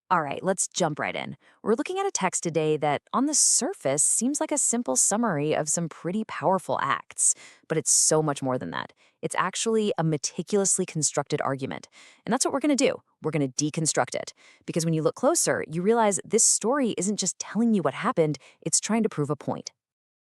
All right, let's jump right in. We're looking at a text today that, on the surface, seems like a simple summary of some pretty powerful acts, but it's so much more than that. It's actually a meticulously constructed argument. And that's what we're going to do. We're going to deconstruct it. Because when you look closer, you realize this story isn't just telling you what happened, it's trying to prove a point.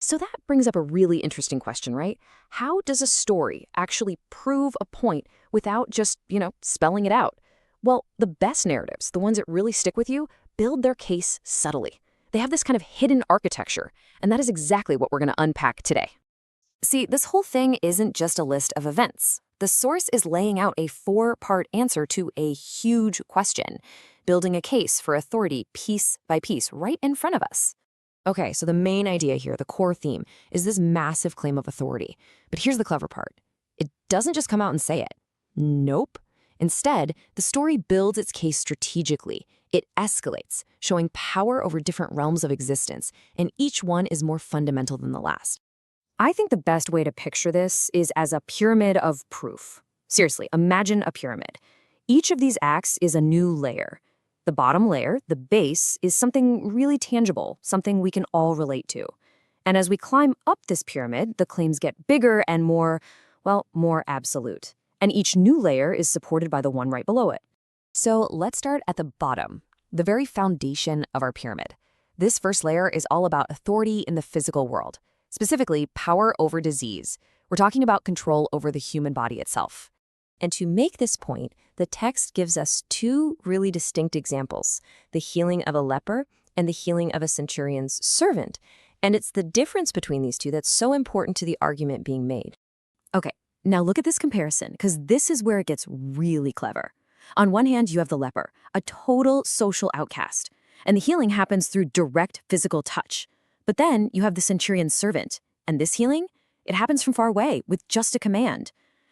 So that brings up a really interesting question, right? How does a story actually prove a point without just, spelling it out? Well, the best narratives, the ones that really stick with you, build their case subtly. They have this kind of hidden architecture, and that is exactly what we're going to unpack today. See, this whole thing isn't just a list of events. The source is laying out a four-part answer to a huge question, building a case for authority piece by piece right in front of us. Okay, so the main idea here, the core theme, is this massive claim of authority. But here's the clever part. It doesn't just come out and say it. Nope. Instead, the story builds its case strategically. It escalates, showing power over different realms of existence, and each one is more fundamental than the last. I think the best way to picture this is as a pyramid of proof. Seriously, imagine a pyramid. Each of these acts is a new layer. The bottom layer, the base, is something really tangible, something we can all relate to. And as we climb up this pyramid, the claims get bigger and more absolute. And each new layer is supported by the one right below it. So let's start at the bottom, the very foundation of our pyramid. This first layer is all about authority in the physical world, specifically power over disease. We're talking about control over the human body itself. And to make this point, the text gives us two really distinct examples, the healing of a leper and the healing of a centurion's servant. And it's the difference between these two that's so important to the argument being made. Okay, now look at this comparison, because this is where it gets really clever. On one hand, you have the leper, a total social outcast, and the healing happens through direct physical touch. But then you have the centurion's servant, and this healing, it happens from far away with just a command.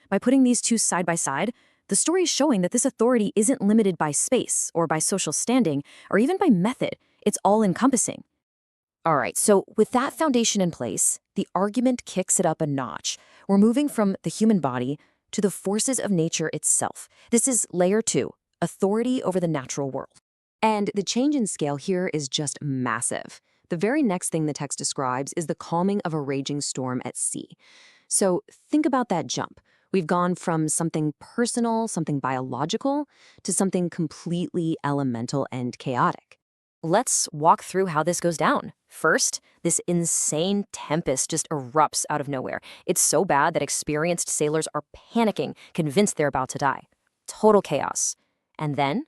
By putting these two side by side, the story is showing that this authority isn't limited by space or by social standing or even by method. It's all-encompassing. All right, so with that foundation in place, the argument kicks it up a notch. We're moving from the human body to the forces of nature itself. This is layer 2, authority over the natural world. And the change in scale here is just massive. The very next thing the text describes is the calming of a raging storm at sea. So think about that jump. We've gone from something personal, something biological, to something completely elemental and chaotic. Let's walk through how this goes down. First, this insane tempest just erupts out of nowhere. It's so bad that experienced sailors are panicking, convinced they're about to die. Total chaos. And then,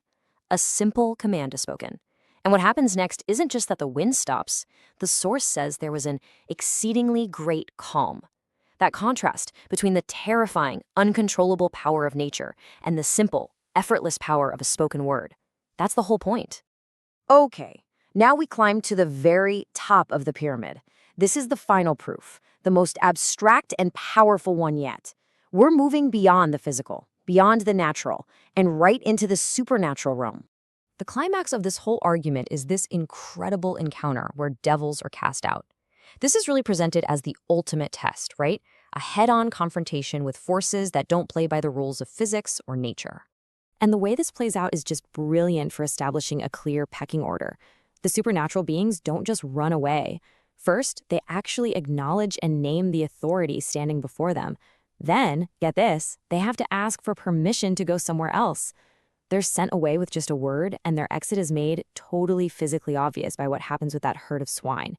a simple command is spoken. And what happens next isn't just that the wind stops. The source says there was an exceedingly great calm. That contrast between the terrifying, uncontrollable power of nature and the simple, effortless power of a spoken word. That's the whole point. Okay, now we climb to the very top of the pyramid. This is the final proof, the most abstract and powerful one yet. We're moving beyond the physical, beyond the natural, and right into the supernatural realm. The climax of this whole argument is this incredible encounter where devils are cast out. This is really presented as the ultimate test, right? A head-on confrontation with forces that don't play by the rules of physics or nature. And the way this plays out is just brilliant for establishing a clear pecking order. The supernatural beings don't just run away. First, they actually acknowledge and name the authority standing before them. Then, get this, they have to ask for permission to go somewhere else. They're sent away with just a word, and their exit is made totally physically obvious by what happens with that herd of swine.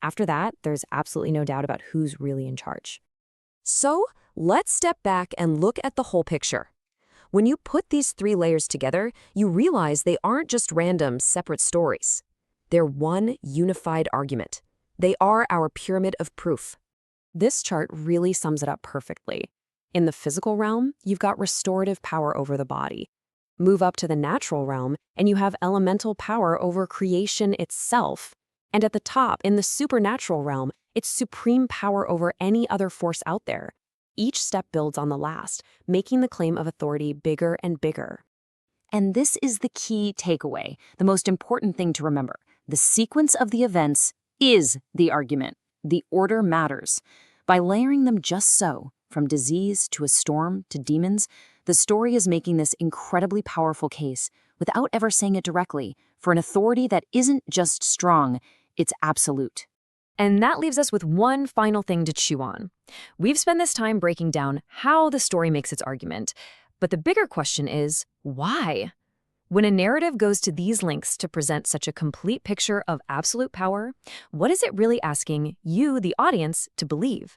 After that, there's absolutely no doubt about who's really in charge. So, let's step back and look at the whole picture. When you put these three layers together, you realize they aren't just random, separate stories. They're one unified argument. They are our pyramid of proof. This chart really sums it up perfectly. In the physical realm, you've got restorative power over the body. Move up to the natural realm, and you have elemental power over creation itself. And at the top, in the supernatural realm, it's supreme power over any other force out there. Each step builds on the last, making the claim of authority bigger and bigger. And this is the key takeaway, the most important thing to remember. The sequence of the events is the argument. The order matters. By layering them just so, from disease to a storm to demons, The story is making this incredibly powerful case, without ever saying it directly, for an authority that isn't just strong, it's absolute. And that leaves us with one final thing to chew on. We've spent this time breaking down how the story makes its argument, but the bigger question is, why? When a narrative goes to these lengths to present such a complete picture of absolute power, what is it really asking you, the audience, to believe?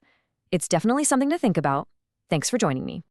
It's definitely something to think about. Thanks for joining me.